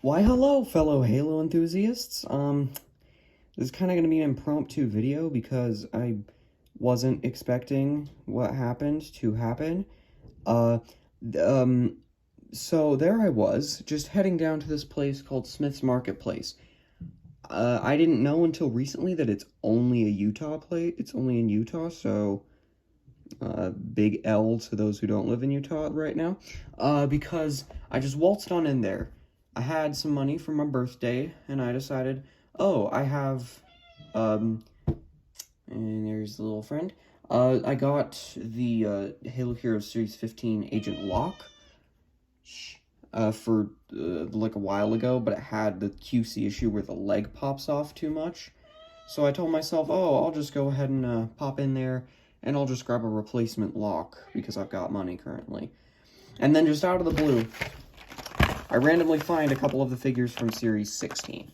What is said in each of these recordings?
Why hello, fellow Halo enthusiasts. This is kind of going to be an impromptu video because I wasn't expecting what happened to happen. Uh, so there I was, just heading down to this place called Smith's Marketplace. I didn't know until recently that it's only a Utah place. It's only in Utah, so big L to those who don't live in Utah right now. Because I just waltzed on in there. I had some money for my birthday, and I decided, oh, I have, and there's the little friend. I got the Halo Heroes Series 15 Agent Locke for like a while ago, but it had the QC issue where the leg pops off too much. So I told myself, oh, I'll just go ahead and pop in there, and I'll just grab a replacement lock because I've got money currently. And then just out of the blue, I randomly find a couple of the figures from Series 16.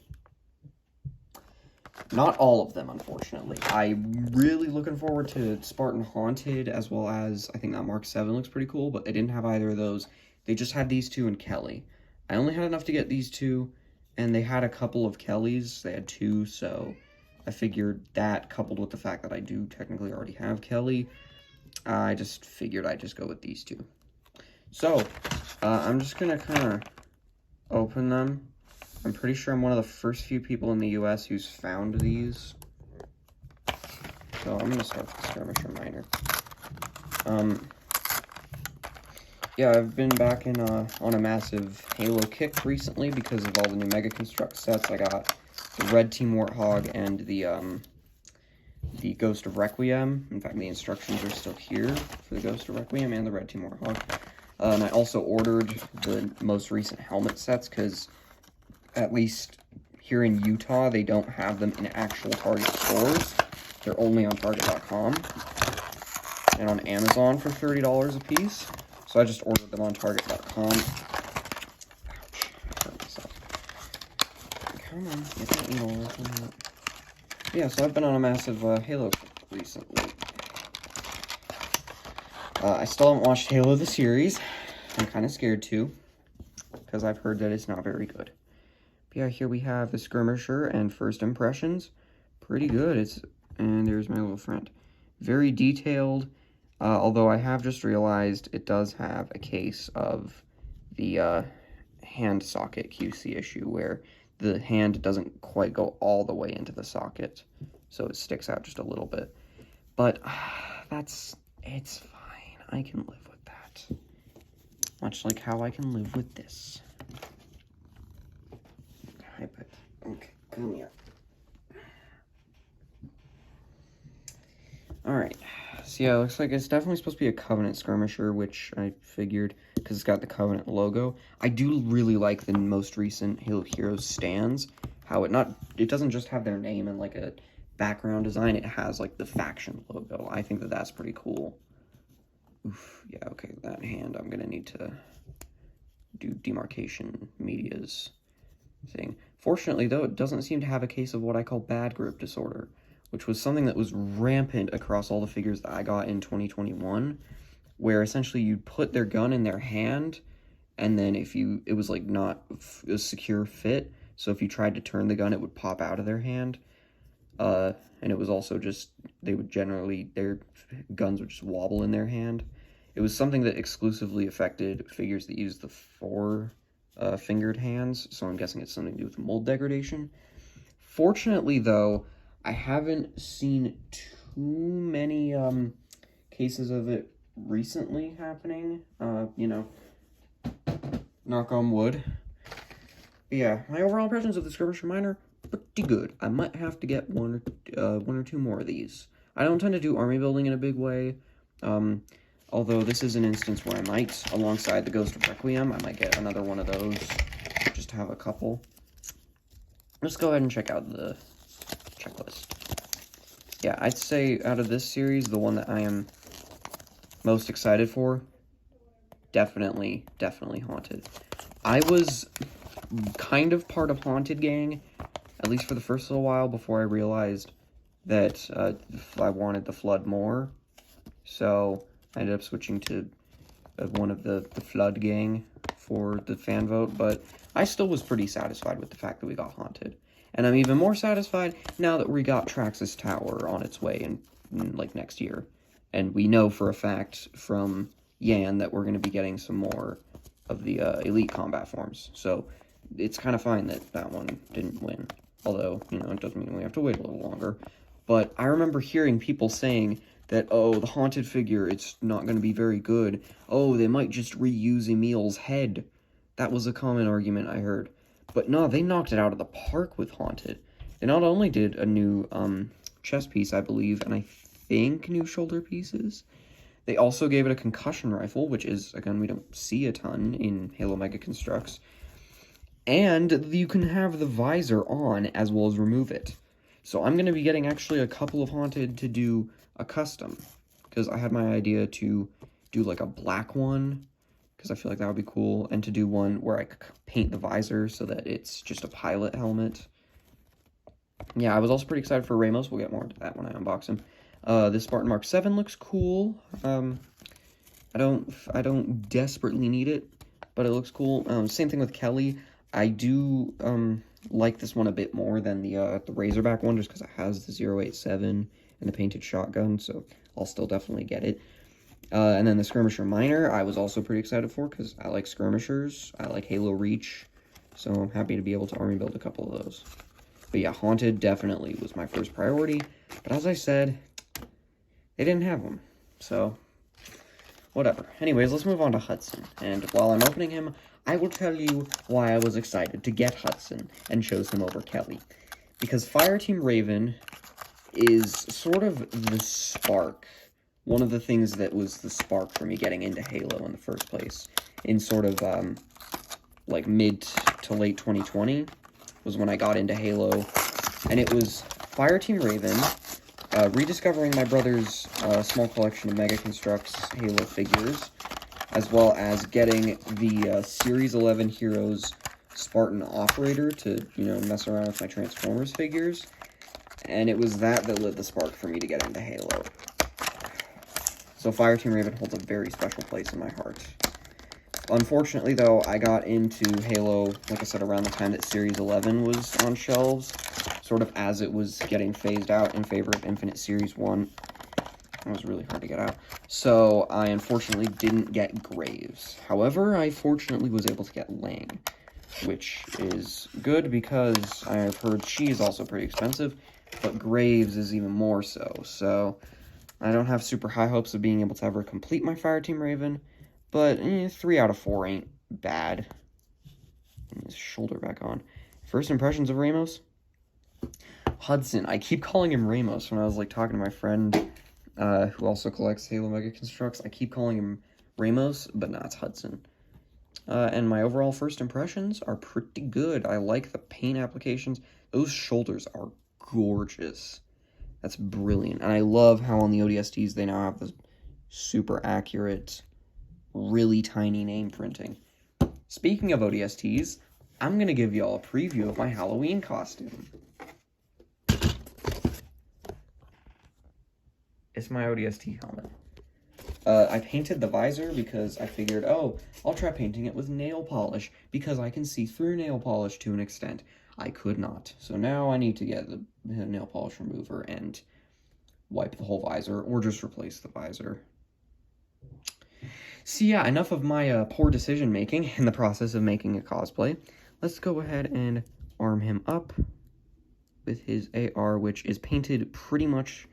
Not all of them, unfortunately. I'm really looking forward to Spartan Haunted, as well as, I think that Mark 7 looks pretty cool, but they didn't have either of those. They just had these two and Kelly. I only had enough to get these two, and they had a couple of Kellys. They had two, so I figured that, coupled with the fact that I do technically already have Kelly, I just figured I'd just go with these two. So, I'm just gonna kind of open them. I'm pretty sure I'm one of the first few people in the US who's found these. So I'm gonna start with the Skirmisher Miner. Yeah, I've been back in on a massive Halo kick recently because of all the new Mega Construct sets. I got the Red Team Warthog and the Ghost of Requiem. In fact, the instructions are still here for the Ghost of Requiem and the Red Team Warthog. And I also ordered the most recent helmet sets because, at least here in Utah, they don't have them in actual Target stores. They're only on Target.com and on Amazon for $30 a piece. So I just ordered them on Target.com. Ouch, I hurt myself. Come on, get that needle away from that. Yeah, so I've been on a massive Halo kick recently. I still haven't watched Halo the series. I'm kind of scared too, because I've heard that it's not very good. But yeah, here we have the Skirmisher and First Impressions. Pretty good. And there's my little friend. Very detailed, although I have just realized it does have a case of the hand socket QC issue, where the hand doesn't quite go all the way into the socket, so it sticks out just a little bit. But it's fine. I can live with that. Much like how I can live with this. Okay, come here. Alright, so yeah, it looks like it's definitely supposed to be a Covenant Skirmisher, which I figured, because it's got the Covenant logo. I do really like the most recent Halo Heroes stands, how it doesn't just have their name and like a background design, it has like the faction logo. I think that that's pretty cool. Oof, yeah, okay, that hand, I'm gonna need to do demarcation media's thing. Fortunately, though, it doesn't seem to have a case of what I call bad grip disorder, which was something that was rampant across all the figures that I got in 2021, where essentially you'd put their gun in their hand, and then it was like not a secure fit, so if you tried to turn the gun, it would pop out of their hand. And it was also just, their guns would just wobble in their hand. It was something that exclusively affected figures that use the fingered hands, so I'm guessing it's something to do with mold degradation. Fortunately, though, I haven't seen too many cases of it recently happening. You know, knock on wood. But yeah, my overall impressions of the Skirmisher Miner, pretty good. I might have to get one or two more of these. I don't tend to do army building in a big way, although this is an instance where I might, alongside the Ghost of Requiem, I might get another one of those, just to have a couple. Let's go ahead and check out the checklist. Yeah, I'd say out of this series, the one that I am most excited for, definitely Haunted. I was kind of part of Haunted Gang, at least for the first little while, before I realized that I wanted the Flood more. So I ended up switching to one of the Flood Gang for the fan vote, but I still was pretty satisfied with the fact that we got Haunted. And I'm even more satisfied now that we got Traxxas Tower on its way in like, next year. And we know for a fact from Yan that we're going to be getting some more of the elite combat forms. So it's kind of fine that that one didn't win. Although, you know, it doesn't mean we have to wait a little longer. But I remember hearing people saying that, oh, the Haunted figure, it's not going to be very good. Oh, they might just reuse Emil's head. That was a common argument I heard. But no, they knocked it out of the park with Haunted. They not only did a new chest piece, I believe, and I think new shoulder pieces. They also gave it a concussion rifle, which is, again, we don't see a ton in Halo Mega Constructs. And you can have the visor on as well as remove it. So I'm going to be getting actually a couple of Haunted to do a custom. Because I had my idea to do like a black one, because I feel like that would be cool. And to do one where I could paint the visor so that it's just a pilot helmet. Yeah, I was also pretty excited for Ramos. We'll get more into that when I unbox him. This Spartan Mark 7 looks cool. I don't desperately need it, but it looks cool. Same thing with Kelly. I do like this one a bit more than the Razorback one, just because it has the 087 and the painted shotgun, so I'll still definitely get it. And then the Skirmisher Minor, I was also pretty excited for, because I like Skirmishers, I like Halo Reach, so I'm happy to be able to army build a couple of those. But yeah, Haunted definitely was my first priority, but as I said, they didn't have them, so whatever. Anyways, let's move on to Hudson, and while I'm opening him, I will tell you why I was excited to get Hudson and chose him over Kelly. Because Fireteam Raven is sort of the spark, one of the things that was the spark for me getting into Halo in the first place, in sort of, like, mid to late 2020, was when I got into Halo, and it was Fireteam Raven, rediscovering my brother's small collection of Mega Constructs Halo figures, as well as getting the Series 11 Heroes Spartan Operator to, you know, mess around with my Transformers figures, and it was that lit the spark for me to get into Halo. So Fireteam Raven holds a very special place in my heart. Unfortunately, though, I got into Halo, like I said, around the time that Series 11 was on shelves, sort of as it was getting phased out in favor of Infinite Series 1. It was really hard to get out. So I unfortunately didn't get Graves. However, I fortunately was able to get Lang, which is good because I've heard she is also pretty expensive, but Graves is even more so. So I don't have super high hopes of being able to ever complete my Fireteam Raven, but 3 out of 4 ain't bad. Get his shoulder back on. First impressions of Ramos? Hudson. I keep calling him Ramos when I was like talking to my friend who also collects Halo Mega Constructs. I keep calling him Ramos, but no, it's Hudson. And my overall first impressions are pretty good. I like the paint applications. Those shoulders are gorgeous. That's brilliant. And I love how on the ODSTs they now have the super accurate, really tiny name printing. Speaking of ODSTs, I'm going to give y'all a preview of my Halloween costume. It's my ODST helmet. I painted the visor because I figured, oh, I'll try painting it with nail polish because I can see through nail polish to an extent. I could not. So now I need to get the nail polish remover and wipe the whole visor or just replace the visor. So yeah, enough of my poor decision making in the process of making a cosplay. Let's go ahead and arm him up with his AR, which is painted pretty much,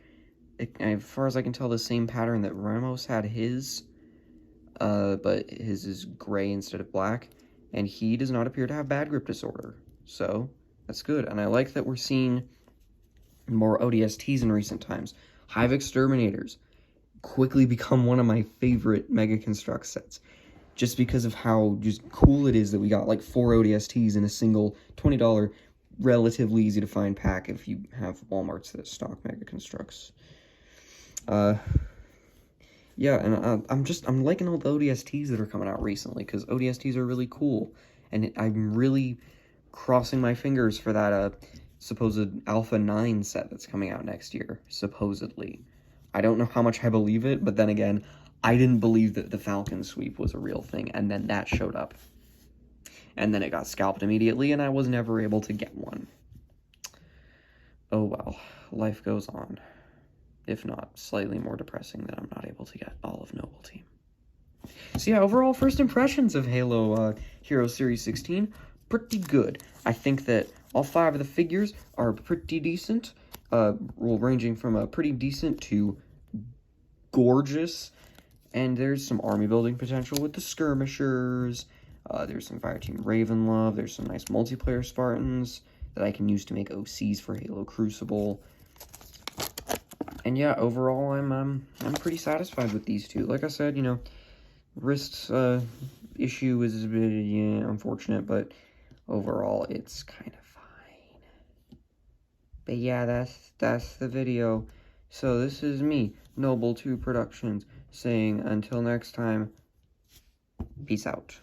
as far as I can tell, the same pattern that Ramos had his, but his is gray instead of black, and he does not appear to have bad grip disorder, so that's good. And I like that we're seeing more ODSTs in recent times. Hive Exterminators quickly become one of my favorite Mega Construct sets, just because of how just cool it is that we got like 4 ODSTs in a single $20, relatively easy to find pack if you have Walmarts that stock Mega Constructs. Yeah, and I'm liking all the ODSTs that are coming out recently, because ODSTs are really cool, and I'm really crossing my fingers for that supposed Alpha 9 set that's coming out next year, supposedly. I don't know how much I believe it, but then again, I didn't believe that the Falcon sweep was a real thing, and then that showed up. and then it got scalped immediately, and I was never able to get one. Oh well, life goes on. If not, slightly more depressing that I'm not able to get all of Noble Team. So yeah, overall first impressions of Halo Heroes Series 16, pretty good. I think that all 5 of the figures are pretty decent, ranging from a pretty decent to gorgeous, and there's some army building potential with the Skirmishers, there's some Fireteam Ravenlove, there's some nice multiplayer Spartans that I can use to make OCs for Halo Crucible. And yeah, overall, I'm pretty satisfied with these two. Like I said, you know, wrist issue is a bit unfortunate, but overall, it's kind of fine. But yeah, that's the video. So this is me, Noble 2 Productions, saying until next time, peace out.